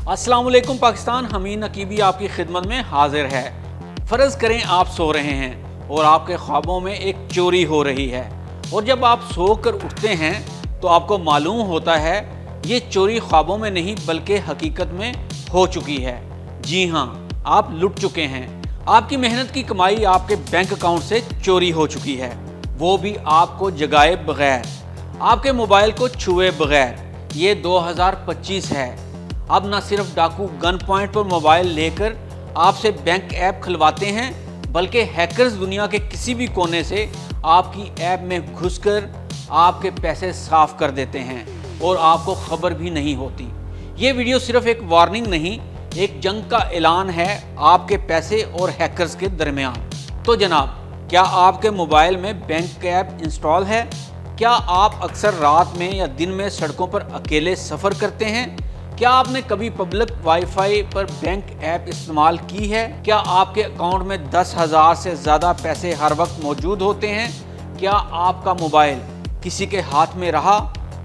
अस्सलाम वालेकुम पाकिस्तान, हमीद नकीबी आपकी खिदमत में हाजिर है। फ़र्ज़ करें आप सो रहे हैं और आपके ख्वाबों में एक चोरी हो रही है, और जब आप सोकर उठते हैं तो आपको मालूम होता है ये चोरी ख्वाबों में नहीं बल्कि हकीकत में हो चुकी है। जी हाँ, आप लुट चुके हैं। आपकी मेहनत की कमाई आपके बैंक अकाउंट से चोरी हो चुकी है, वो भी आपको जगाए बगैर, आपके मोबाइल को छुए बगैर। ये 2025 है। अब न सिर्फ डाकू गन पॉइंट पर मोबाइल लेकर आपसे बैंक ऐप खुलवाते हैं, बल्कि हैकर्स दुनिया के किसी भी कोने से आपकी ऐप में घुसकर आपके पैसे साफ कर देते हैं और आपको खबर भी नहीं होती। ये वीडियो सिर्फ एक वार्निंग नहीं, एक जंग का ऐलान है आपके पैसे और हैकर्स के दरमियान। तो जनाब, क्या आपके मोबाइल में बैंक ऐप इंस्टॉल है? क्या आप अक्सर रात में या दिन में सड़कों पर अकेले सफ़र करते हैं? क्या आपने कभी पब्लिक वाईफाई पर बैंक ऐप इस्तेमाल की है? क्या आपके अकाउंट में 10,000 से ज़्यादा पैसे हर वक्त मौजूद होते हैं? क्या आपका मोबाइल किसी के हाथ में रहा?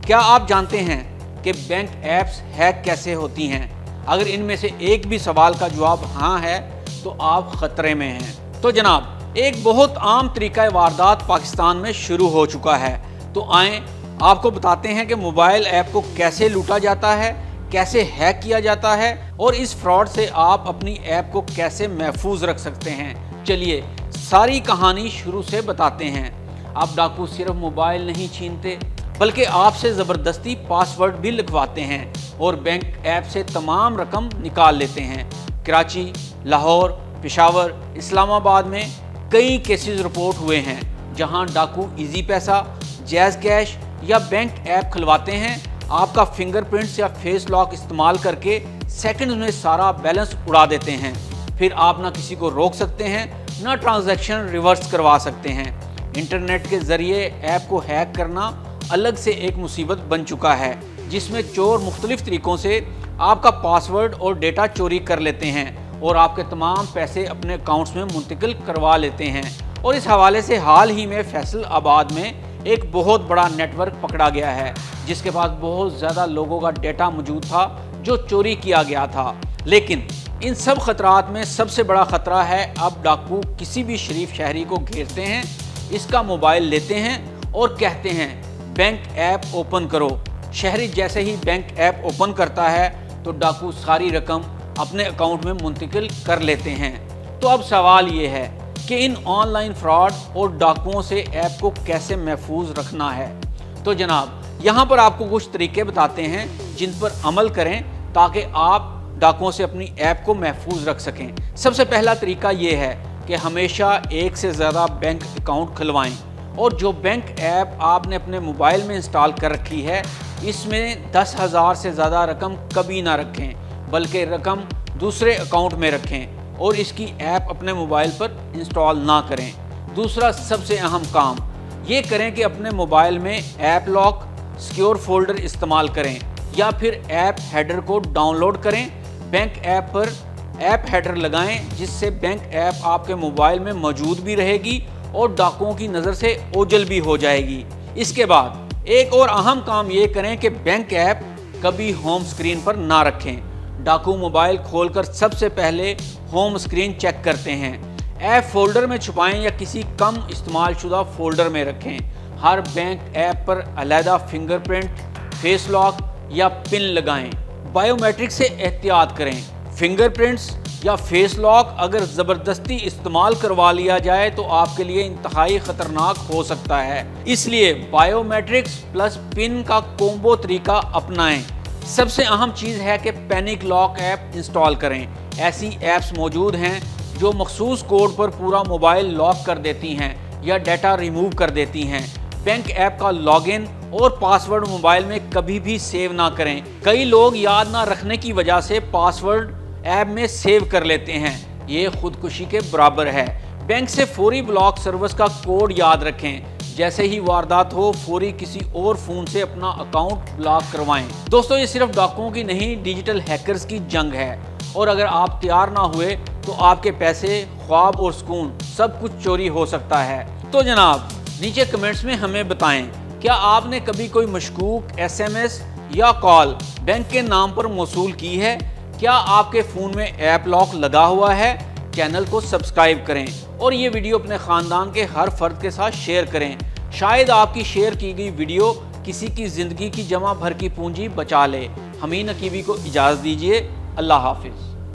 क्या आप जानते हैं कि बैंक ऐप्स हैक कैसे होती हैं? अगर इनमें से एक भी सवाल का जवाब हाँ है तो आप ख़तरे में हैं। तो जनाब, एक बहुत आम तरीका वारदात पाकिस्तान में शुरू हो चुका है। तो आएँ आपको बताते हैं कि मोबाइल ऐप को कैसे लूटा जाता है, कैसे हैक किया जाता है और इस फ्रॉड से आप अपनी ऐप को कैसे महफूज रख सकते हैं। चलिए सारी कहानी शुरू से बताते हैं। अब डाकू सिर्फ मोबाइल नहीं छीनते बल्कि आपसे ज़बरदस्ती पासवर्ड भी लिखवाते हैं और बैंक ऐप से तमाम रकम निकाल लेते हैं। कराची, लाहौर, पेशावर, इस्लामाबाद में कई केसेस रिपोर्ट हुए हैं जहां डाकू इजी पैसा, जैज़ कैश या बैंक ऐप खुलवाते हैं। आपका फिंगरप्रिंट्स या फेस लॉक इस्तेमाल करके सेकंड्स में सारा बैलेंस उड़ा देते हैं। फिर आप ना किसी को रोक सकते हैं, ना ट्रांजैक्शन रिवर्स करवा सकते हैं। इंटरनेट के ज़रिए ऐप को हैक करना अलग से एक मुसीबत बन चुका है, जिसमें चोर मुख्तलिफ तरीक़ों से आपका पासवर्ड और डेटा चोरी कर लेते हैं और आपके तमाम पैसे अपने अकाउंट्स में मुंतकिल करवा लेते हैं। और इस हवाले से हाल ही में फैसलाबाद में एक बहुत बड़ा नेटवर्क पकड़ा गया है जिसके पास बहुत ज़्यादा लोगों का डेटा मौजूद था जो चोरी किया गया था। लेकिन इन सब खतरात में सबसे बड़ा ख़तरा है अब डाकू किसी भी शरीफ शहरी को घेरते हैं, इसका मोबाइल लेते हैं और कहते हैं बैंक ऐप ओपन करो। शहरी जैसे ही बैंक ऐप ओपन करता है तो डाकू सारी रकम अपने अकाउंट में मुंतकिल कर लेते हैं। तो अब सवाल ये है कि इन ऑनलाइन फ्रॉड और डाकुओं से ऐप को कैसे महफूज रखना है। तो जनाब, यहाँ पर आपको कुछ तरीके बताते हैं जिन पर अमल करें ताकि आप डाकुओं से अपनी ऐप को महफूज रख सकें। सबसे पहला तरीका ये है कि हमेशा एक से ज़्यादा बैंक अकाउंट खुलवाएं और जो बैंक ऐप आपने अपने मोबाइल में इंस्टॉल कर रखी है इसमें 10,000 से ज़्यादा रकम कभी ना रखें, बल्कि रकम दूसरे अकाउंट में रखें और इसकी ऐप अपने मोबाइल पर इंस्टॉल ना करें। दूसरा सबसे अहम काम ये करें कि अपने मोबाइल में ऐप लॉक, सिक्योर फोल्डर इस्तेमाल करें या फिर ऐप हेडर को डाउनलोड करें। बैंक ऐप पर ऐप हेडर लगाएं जिससे बैंक ऐप आपके मोबाइल में मौजूद भी रहेगी और डाकुओं की नज़र से ओझल भी हो जाएगी। इसके बाद एक और अहम काम ये करें कि बैंक ऐप कभी होम स्क्रीन पर ना रखें। डाकू मोबाइल खोलकर सबसे पहले होम स्क्रीन चेक करते हैं। ऐप फोल्डर में छुपाएं या किसी कम इस्तेमाल शुदा फोल्डर में रखें। हर बैंक ऐप पर अलहदा फिंगरप्रिंट, फेस लॉक या पिन लगाएं। बायोमेट्रिक से एहतियात करें। फिंगरप्रिंट्स या फेस लॉक अगर ज़बरदस्ती इस्तेमाल करवा लिया जाए तो आपके लिए इंतहाई ख़तरनाक हो सकता है। इसलिए बायोमेट्रिक्स प्लस पिन का कोम्बो तरीका अपनाएं। सबसे अहम चीज़ है कि पैनिक लॉक ऐप इंस्टॉल करें। ऐसी ऐप्स मौजूद हैं जो मखसूस कोड पर पूरा मोबाइल लॉक कर देती हैं या डाटा रिमूव कर देती हैं। बैंक ऐप का लॉगिन और पासवर्ड मोबाइल में कभी भी सेव ना करें। कई लोग याद ना रखने की वजह से पासवर्ड ऐप में सेव कर लेते हैं, ये खुदकुशी के बराबर है। बैंक से फौरी ब्लॉक सर्विस का कोड याद रखें। जैसे ही वारदात हो फौरी किसी और फ़ोन से अपना अकाउंट ब्लॉक करवाएं। दोस्तों, ये सिर्फ डाकुओं की नहीं, डिजिटल हैकर्स की जंग है और अगर आप तैयार ना हुए तो आपके पैसे, ख्वाब और सुकून सब कुछ चोरी हो सकता है। तो जनाब, नीचे कमेंट्स में हमें बताएं, क्या आपने कभी कोई मशकूक SMS या कॉल बैंक के नाम पर मौसूल की है? کیا آپ کے فون میں ایپ لاک لگا ہوا ہے؟ چینل کو سبسکرائب کریں اور یہ ویڈیو اپنے خاندان کے ہر فرد کے ساتھ شیئر کریں۔ شاید آپ کی شیئر کی گئی ویڈیو کسی کی زندگی کی جمع بھر کی پونجی بچا لے۔ حمید نقیبی کو اجازت دیجیے۔ اللہ حافظ۔